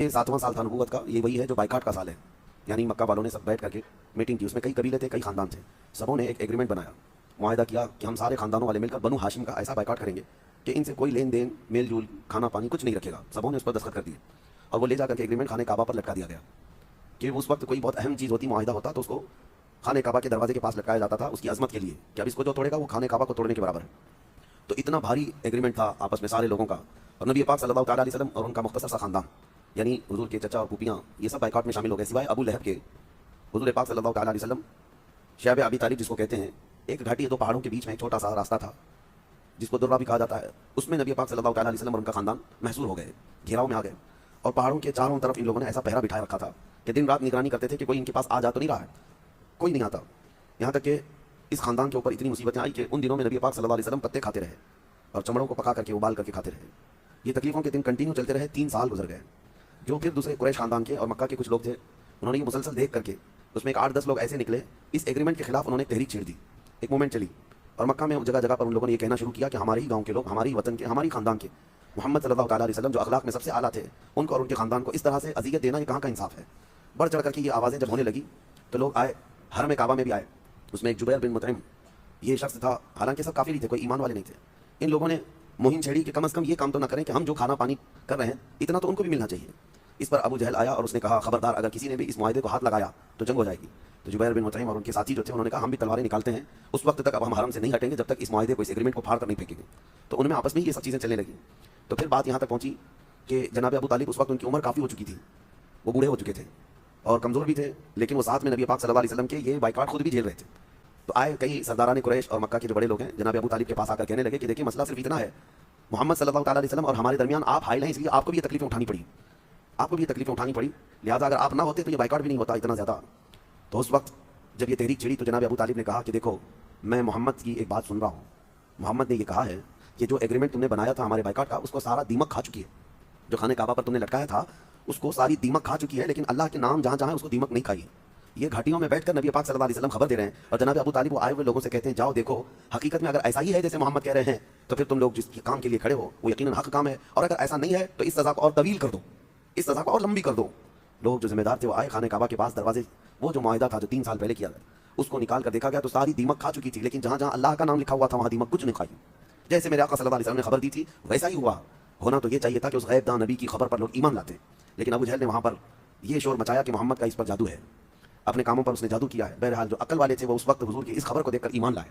یہ 7واں سال تھا نبوت کا، یہ وہی ہے جو بائیکاٹ کا سال ہے. یعنی مکہ والوں نے سب بیٹھ کر کے میٹنگ کی، اس میں کئی قبیلے تھے، کئی خاندان تھے، سبوں نے ایک ایگریمنٹ بنایا، معاہدہ کیا کہ ہم سارے خاندانوں والے مل کر بنو ہاشم کا ایسا بائیکاٹ کریں گے کہ ان سے کوئی لین دین میل جول کھانا پانی کچھ نہیں رکھے گا. سبوں نے اس پر دستخط کر دیے اور وہ لے جا کر کے ایگریمنٹ خانے کعبہ پر لٹکا دیا گیا کہ اس وقت کوئی بہت اہم چیز ہوتی، معاہدہ ہوتا تو اس کو خانے کعبہ کے دروازے کے پاس لٹکایا جاتا تھا اس کی عظمت کے لیے کہ اب اس کو جو توڑے گا وہ خانے کعبہ کو توڑنے کے برابر ہے. تو اتنا بھاری ایگریمنٹ تھا آپس میں سارے لوگوں کا. اور نبی پاک صلی اللہ تعالیٰ علیہ وسلم اور ان کا مختصر سا خاندان، یعنی حضور کے چچا اور پھوپھیاں، یہ سب بائیکاٹ میں شامل ہو گئے سوائے ابو لہب کے. حضور پاک صلی اللہ تعالیٰ علیہ وسلم، شیب ابی طالب جس کو کہتے ہیں، ایک گھاٹی دو پہاڑوں کے بیچ میں ایک چھوٹا سا راستہ تھا جس کو درہ بھی کہا جاتا ہے، اس میں نبی پاک صلی اللہ تعالیٰ علیہ وسلم اور ان کا خاندان محصور ہو گئے، گھیراؤ میں آ گئے. اور پہاڑوں کے چاروں طرف ان لوگوں نے ایسا پہرا بٹھائے رکھا تھا کہ دن رات نگرانی کرتے تھے کہ کوئی ان کے پاس آ جا تو نہیں رہا ہے، کوئی نہیں آتا. یہاں تک کہ اس خاندان کے اوپر اتنی مصیبتیں آئی کہ ان دنوں میں نبی پاک صلی اللہ علیہ وسلم پتے کھاتے رہے اور چمڑوں کو پکا کر کے ابال کر کے کھاتے رہے. یہ تکلیفوں کے دن کنٹینیو چلتے رہے، 3 سال گزر گئے. جو پھر دوسرے قریش خاندان کے اور مکہ کے کچھ لوگ تھے، انہوں نے یہ مسلسل دیکھ کر کے، اس میں ایک 8-10 لوگ ایسے نکلے، اس ایگریمنٹ کے خلاف انہوں نے تحریک چھیڑ دی، ایک موومنٹ چلی. اور مکہ میں جگہ جگہ پر ان لوگوں نے یہ کہنا شروع کیا کہ ہمارے ہی گاؤں کے لوگ، ہماری وطن کے، ہماری خاندان کے محمد صلی اللہ تعالیٰ علیہ وسلم جو اخلاق میں سب سے اعلیٰ تھے، ان کو اور ان کے خاندان کو اس طرح سے اذیت دینا یہ کہاں کا انصاف ہے. بڑھ چڑھ کر کے یہ آوازیں جب ہونے لگی تو لوگ آئے، حرم کعبہ میں بھی آئے. اس میں ایک جبیر بن مطعم یہ شخص تھا، حالانکہ سب کافر ہی تھے، کوئی ایمان والے نہیں تھے. ان لوگوں نے مہم چھیڑی کہ کم از کم یہ کام تو نہ کریں کہ ہم جو کھانا پانی کر رہے ہیں اتنا تو ان کو بھی ملنا چاہیے. اس پر ابو جہل آیا اور اس نے کہا خبردار اگر کسی نے بھی اس معاہدے کو ہاتھ لگایا تو جنگ ہو جائے گی. تو جبیر بن مطعم اور ان کے ساتھی جو تھے انہوں نے کہا ہم بھی تلواریں نکالتے ہیں، اس وقت تک اب ہم حرم سے نہیں ہٹیں گے جب تک اس معاہدے کو، اس ایگریمنٹ کو پھاڑ کر نہیں پھینکیں گے. تو ان میں آپس میں یہ سب چیزیں چلنے لگیں. تو پھر بات یہاں تک پہنچی کہ جناب ابو طالب، اس وقت ان کی عمر کافی ہو چکی تھی، وہ بوڑھے ہو چکے تھے اور کمزور بھی تھے، لیکن وہ ساتھ میں نبی پاک صلی اللہ علیہ وسلم کے یہ بائیکاٹ خود بھی جھیل رہے تھے. تو آئے کئی سرداران قریش اور مکہ کے جو بڑے لوگ ہیں جناب ابو طالب کے پاس آ کر کہنے لگے کہ دیکھیں مسئلہ صرف اتنا ہے، محمد صلی اللہ تعالیٰ علیہ وسلم اور ہمارے درمیان آپ حائل ہیں، اس لیے آپ کو بھی یہ تکلیفیں اٹھانی پڑی، آپ کو بھی یہ تکلیفیں اٹھانی پڑی، لہٰذا اگر آپ نہ ہوتے تو یہ بائیکاٹ بھی نہیں ہوتا اتنا زیادہ. تو اس وقت جب یہ تحریک چھڑی تو جناب ابو طالب نے کہا کہ دیکھو میں محمد کی ایک بات سن رہا ہوں، محمد نے یہ کہا ہے کہ جو ایگریمنٹ تم نے بنایا تھا ہمارے بائیکاٹ کا، اس کو سارا دیمک کھا چکی ہے. جو خانے کعبہ پر تم نے لٹکایا تھا اس کو ساری دیمک کھا چکی ہے، لیکن اللہ کے نام جہاں جہاں ہے اس کو دیمک نہیں کھائی. یہ گھاٹیوں میں بیٹھ کر نبی پاک صلی اللہ علیہ وسلم خبر دے رہے ہیں اور جناب ابو طالب وہ آئے ہوئے لوگوں سے کہتے ہیں جاؤ دیکھو حقیقت میں اگر ایسا ہی ہے جیسے محمد کہہ رہے ہیں تو پھر تم لوگ جس کام کے لیے کھڑے ہو وہ یقیناً حق کام ہے، اور اگر ایسا نہیں ہے تو اس سزا کو اور طویل کر دو، اس سزا کو اور لمبی کر دو. لوگ جو ذمہ دار تھے وہ آئے خانے کعبہ کے پاس، دروازے وہ جو معاہدہ تھا جو 3 سال پہلے کیا گیا اس کو نکال کر دیکھا گیا تو ساری دیمک کھا چکی تھی، لیکن جہاں جہاں اللہ کا نام لکھا ہوا تھا وہاں دیمک کچھ نہیں کھائی. جیسے میرے آقا صلی اللہ علیہ وسلم نے خبر دی تھی ویسا ہی ہوا. ہونا تو یہ چاہیے تھا کہ اس غیب داں نبی کی خبر پر لوگ ایمان لاتے، لیکن ابو جہل نے وہاں پر یہ شور مچایا کہ محمد کا اس پر جادو ہے، اپنے کاموں پر اس نے جادو کیا ہے. بہرحال جو عقل والے تھے وہ اس وقت حضور کی اس خبر کو دیکھ کر ایمان لائے،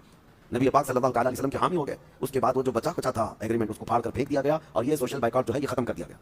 نبی پاک صلی اللہ تعالیٰ علیہ وسلم کے حامی ہو گئے. اس کے بعد وہ جو بچا کچا تھا ایگریمنٹ اس کو پھاڑ کر پھینک دیا گیا اور یہ سوشل بائیکاٹ جو ہے یہ ختم کر دیا گیا.